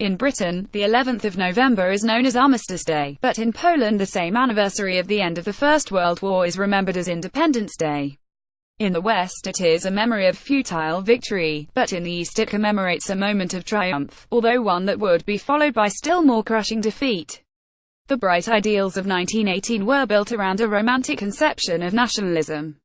In Britain, the 11th of November is known as Armistice Day, but in Poland the same anniversary of the end of the First World War is remembered as Independence Day. In the West it is a memory of futile victory, but in the East it commemorates a moment of triumph, although one that would be followed by still more crushing defeat. The bright ideals of 1918 were built around a romantic conception of nationalism.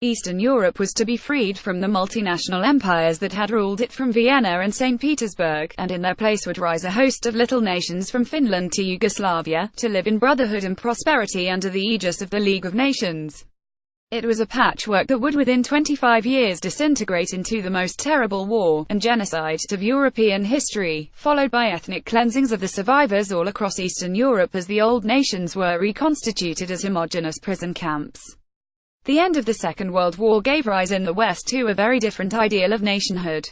Eastern Europe was to be freed from the multinational empires that had ruled it from Vienna and St. Petersburg, and in their place would rise a host of little nations from Finland to Yugoslavia, to live in brotherhood and prosperity under the aegis of the League of Nations. It was a patchwork that would within 25 years disintegrate into the most terrible war and genocide of European history, followed by ethnic cleansings of the survivors all across Eastern Europe as the old nations were reconstituted as homogeneous prison camps. The end of the Second World War gave rise in the West to a very different ideal of nationhood.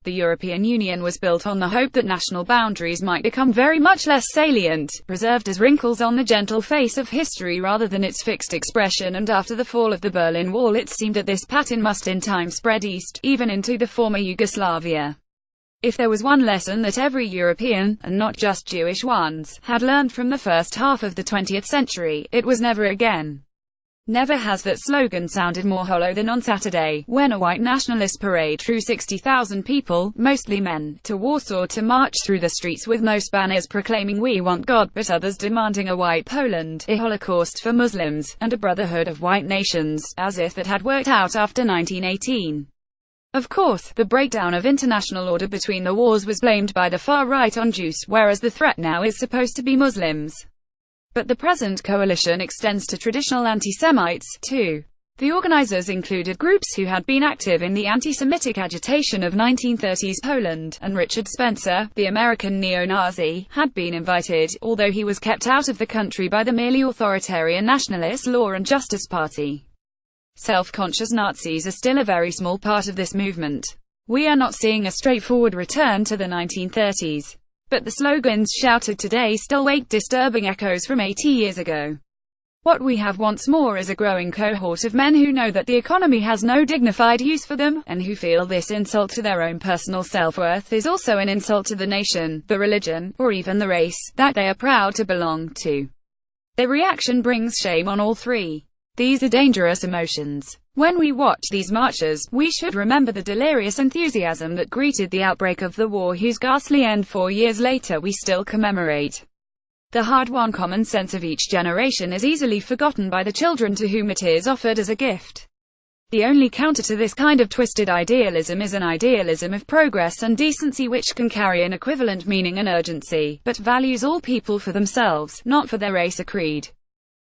The European Union was built on the hope that national boundaries might become very much less salient, preserved as wrinkles on the gentle face of history rather than its fixed expression, and after the fall of the Berlin Wall it seemed that this pattern must in time spread east, even into the former Yugoslavia. If there was one lesson that every European, and not just Jewish ones, had learned from the first half of the 20th century, it was never again. Never has that slogan sounded more hollow than on Saturday, when a white nationalist parade drew 60,000 people, mostly men, to Warsaw to march through the streets with most banners proclaiming "We want God," but others demanding a white Poland, a Holocaust for Muslims, and a brotherhood of white nations, as if that had worked out after 1918. Of course, the breakdown of international order between the wars was blamed by the far right on Jews, whereas the threat now is supposed to be Muslims. But the present coalition extends to traditional anti-Semites, too. The organizers included groups who had been active in the anti-Semitic agitation of 1930s Poland, and Richard Spencer, the American neo-Nazi, had been invited, although he was kept out of the country by the merely authoritarian Nationalist Law and Justice Party. Self-conscious Nazis are still a very small part of this movement. We are not seeing a straightforward return to the 1930s. But the slogans shouted today still wake disturbing echoes from 80 years ago. What we have once more is a growing cohort of men who know that the economy has no dignified use for them, and who feel this insult to their own personal self-worth is also an insult to the nation, the religion, or even the race that they are proud to belong to. Their reaction brings shame on all three. These are dangerous emotions. When we watch these marches, we should remember the delirious enthusiasm that greeted the outbreak of the war, whose ghastly end 4 years later we still commemorate. The hard-won common sense of each generation is easily forgotten by the children to whom it is offered as a gift. The only counter to this kind of twisted idealism is an idealism of progress and decency which can carry an equivalent meaning and urgency, but values all people for themselves, not for their race or creed.